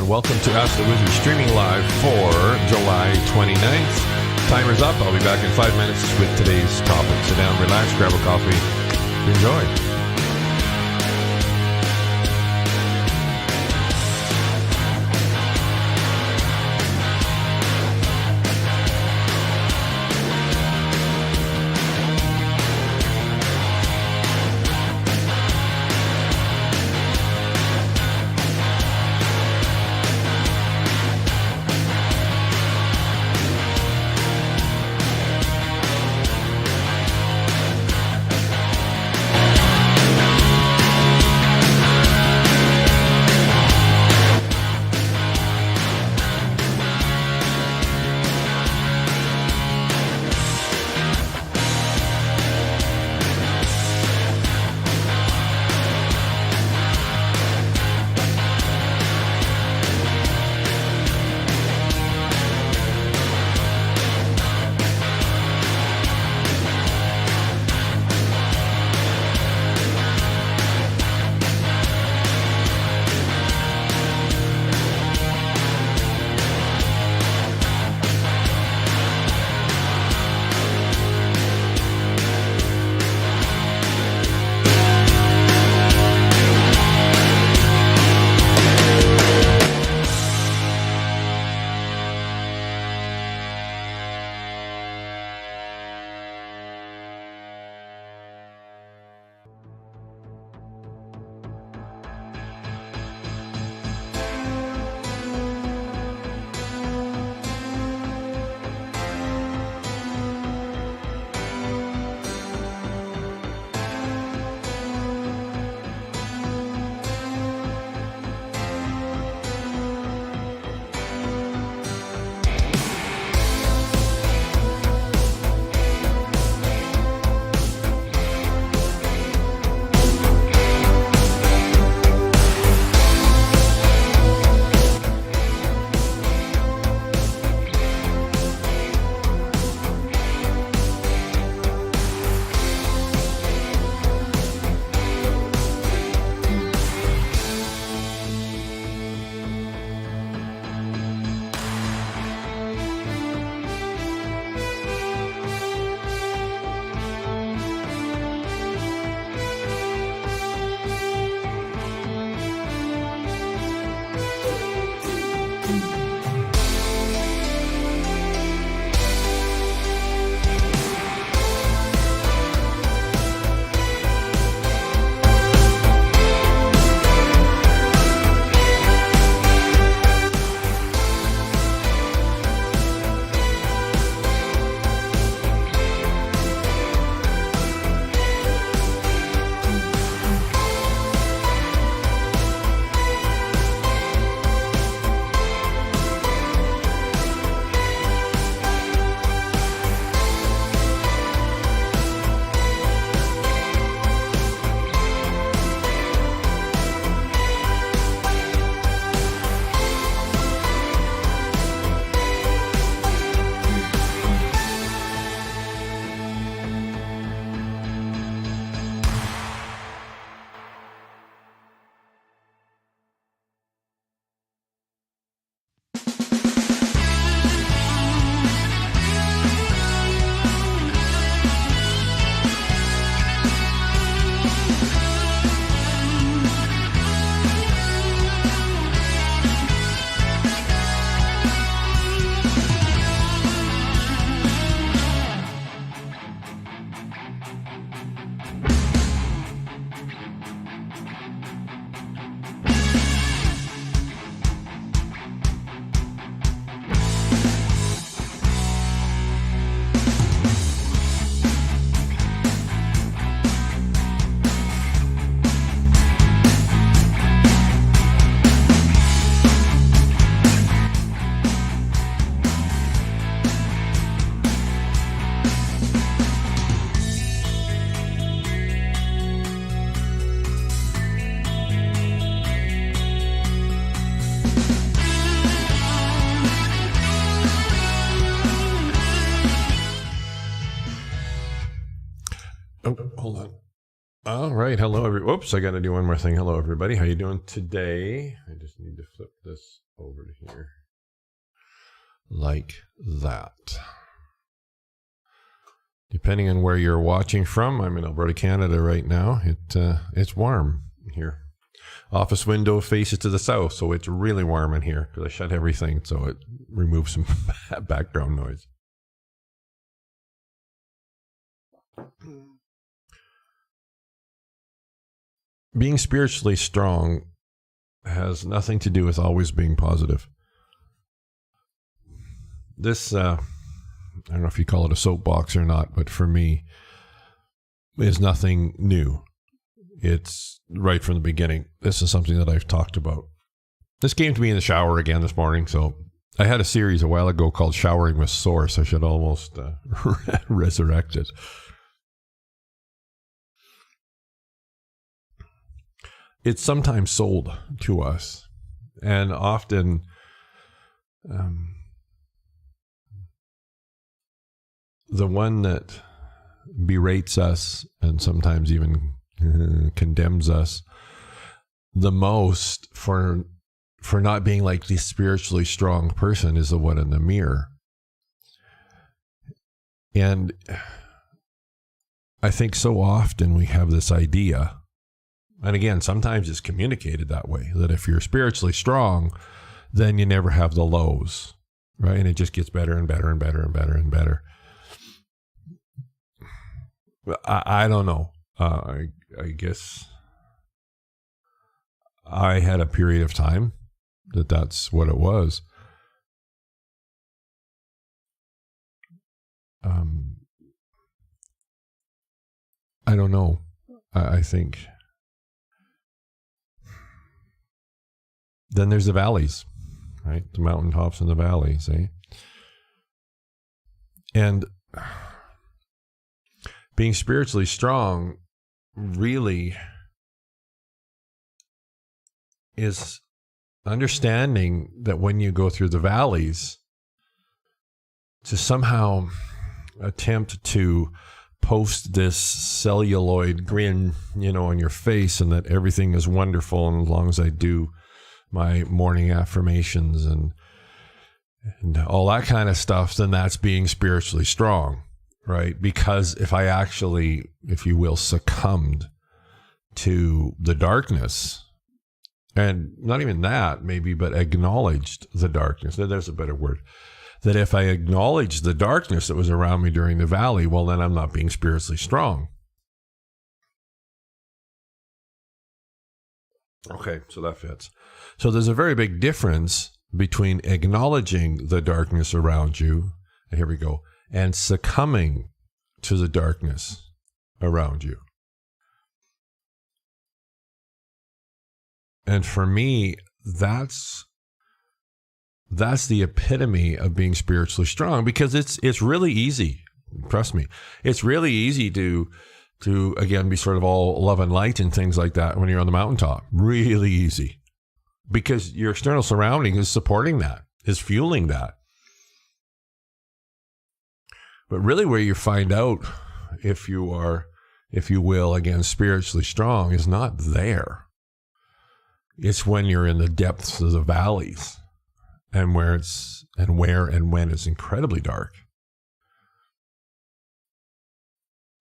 and welcome to Ask the Wizard streaming live for July 29th. Timer's up. I'll be back in 5 minutes with today's topic. Sit down, relax, grab a coffee, enjoy. All right. Hello, Oops, I got to do one more thing. Hello, everybody. How you doing today? I just need to flip this over to here. Like that. Depending on where you're watching from, I'm in Alberta, Canada right now. It's warm here. Office window faces to the south, so it's really warm in here because I shut everything so it removes some background noise. Being spiritually strong has nothing to do with always being positive. This, I don't know if you call it a soapbox or not, but for me, is nothing new. It's right from the beginning. This is something that I've talked about. This came to me in the shower again this morning. So I had a series a while ago called Showering with Source. I should almost resurrect it. It's sometimes sold to us, and often the one that berates us and sometimes even condemns us the most for not being like the spiritually strong person is the one in the mirror. And I think so often we have this idea, and again, sometimes it's communicated that way, that if you're spiritually strong, then you never have the lows, right? And it just gets better and better and better and better and better. I don't know. I guess I had a period of time that's what it was. I don't know. I think then there's the valleys, right? The mountaintops and the valleys, eh? And being spiritually strong really is understanding that when you go through the valleys, to somehow attempt to post this celluloid grin, on your face, and that everything is wonderful, and as long as I do my morning affirmations and all that kind of stuff, then that's being spiritually strong, right? Because if I actually, if you will, succumbed to the darkness, and not even that maybe, but acknowledged the darkness, there's a better word, that if I acknowledged the darkness that was around me during the valley, well, then I'm not being spiritually strong. Okay, so that fits. So there's a very big difference between acknowledging the darkness around you, and here we go, and succumbing to the darkness around you. And for me, that's the epitome of being spiritually strong, because it's really easy. Trust me, it's really easy to again be sort of all love and light and things like that when you're on the mountaintop. Really easy, because your external surrounding is supporting that, is fueling that. But really, where you find out if you are, if you will, again, spiritually strong, is not there. It's when you're in the depths of the valleys, and where and when it's incredibly dark.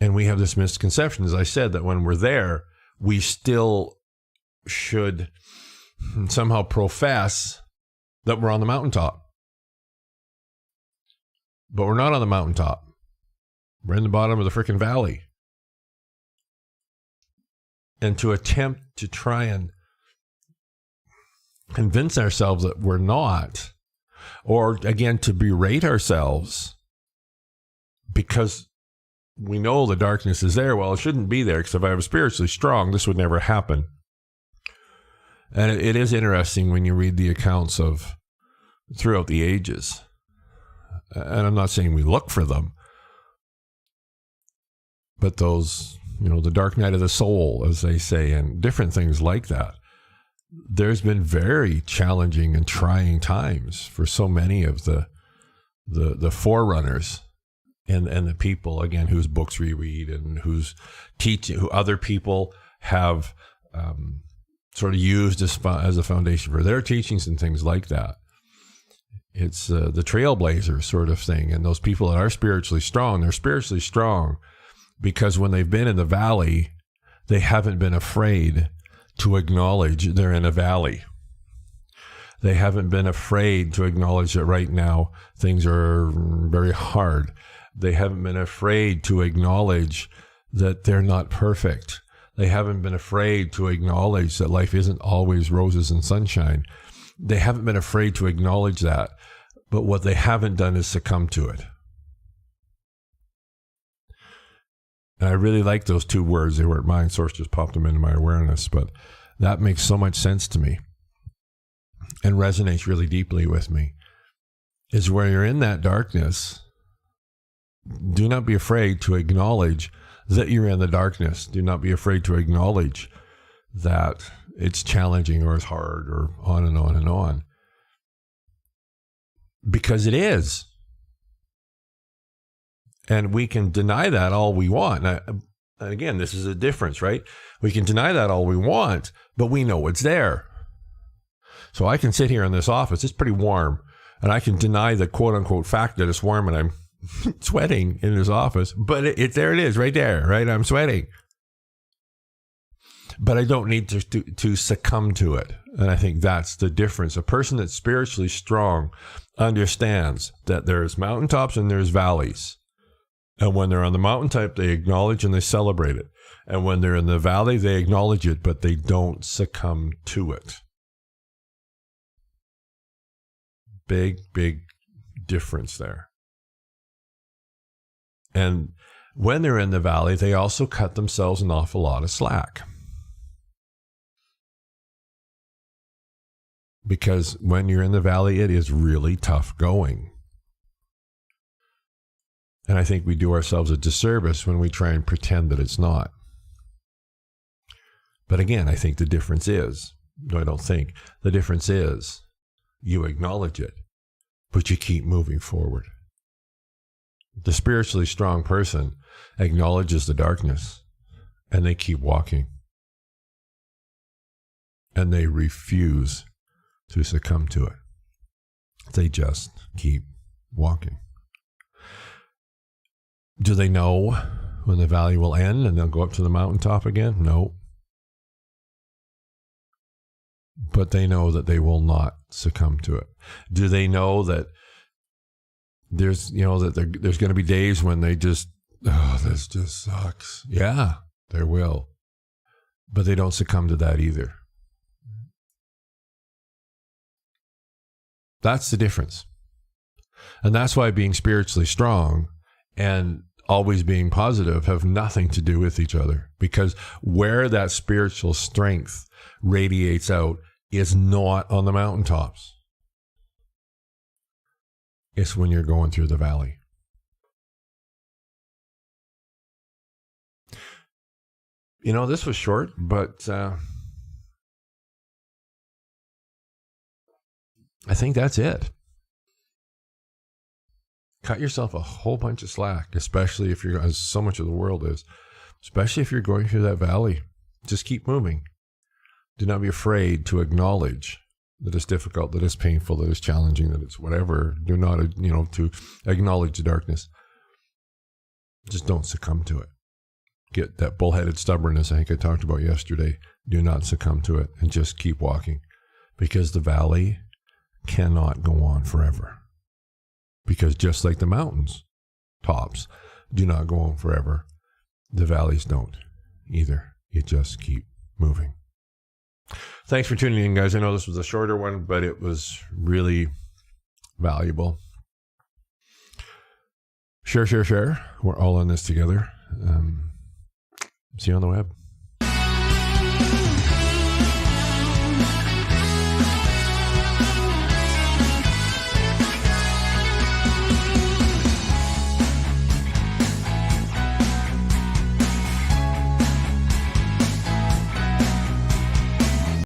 And we have this misconception, as I said, that when we're there, we still should somehow profess that we're on the mountaintop. But we're not on the mountaintop. We're in the bottom of the frickin' valley. And to attempt to try and convince ourselves that we're not, or again, to berate ourselves because we know the darkness is there. Well, it shouldn't be there, because if I was spiritually strong, this would never happen. And it is interesting when you read the accounts of throughout the ages, and I'm not saying we look for them, but those, the dark night of the soul, as they say, and different things like that. There's been very challenging and trying times for so many of the forerunners and the people, again, whose books we read and whose teaching, who other people have sort of used as a foundation for their teachings and things like that. It's the trailblazer sort of thing. And those people that are spiritually strong, they're spiritually strong because when they've been in the valley, they haven't been afraid to acknowledge they're in a valley. They haven't been afraid to acknowledge that right now things are very hard. They haven't been afraid to acknowledge that they're not perfect. They haven't been afraid to acknowledge that life isn't always roses and sunshine. They haven't been afraid to acknowledge that. But what they haven't done is succumb to it. And I really like those two words. They weren't mine. Source just popped them into my awareness. But that makes so much sense to me and resonates really deeply with me. Is where you're in that darkness, do not be afraid to acknowledge that you're in the darkness. Do not be afraid to acknowledge that it's challenging or it's hard or on and on and on. Because it is. And we can deny that all we want. And again, this is a difference, right? We can deny that all we want, but we know it's there. So I can sit here in this office, it's pretty warm, and I can deny the quote unquote fact that it's warm and I'm sweating in this office, but there it is right there, right? I'm sweating. But I don't need to succumb to it. And I think that's the difference. A person that's spiritually strong understands that there's mountaintops and there's valleys. And when they're on the mountaintop, they acknowledge and they celebrate it. And when they're in the valley, they acknowledge it, but they don't succumb to it. Big, big difference there. And when they're in the valley, they also cut themselves an awful lot of slack. Because when you're in the valley, it is really tough going. And I think we do ourselves a disservice when we try and pretend that it's not. But again, I think the difference is, no, I don't think, the difference is you acknowledge it, but you keep moving forward. The spiritually strong person acknowledges the darkness and they keep walking. And they refuse to succumb to it. They just keep walking. Do they know when the valley will end and they'll go up to the mountaintop again? No. But they know that they will not succumb to it. Do they know that there's going to be days when they just, this just sucks. Yeah, there will. But they don't succumb to that either. That's the difference. And that's why being spiritually strong and always being positive have nothing to do with each other. Because where that spiritual strength radiates out is not on the mountaintops. It's when you're going through the valley. You know, this was short, but I think that's it. Cut yourself a whole bunch of slack, especially if you're, as so much of the world is, especially if you're going through that valley. Just keep moving. Do not be afraid to acknowledge that it's difficult, that it's painful, that it's challenging, that it's whatever. Do not, to acknowledge the darkness. Just don't succumb to it. Get that bullheaded stubbornness I think I talked about yesterday. Do not succumb to it and just keep walking, because the valley cannot go on forever. Because just like the mountains tops do not go on forever, the valleys don't either. You just keep moving. Thanks for tuning in, guys. I know this was a shorter one, but it was really valuable. Share. We're all in this together. See you on the web.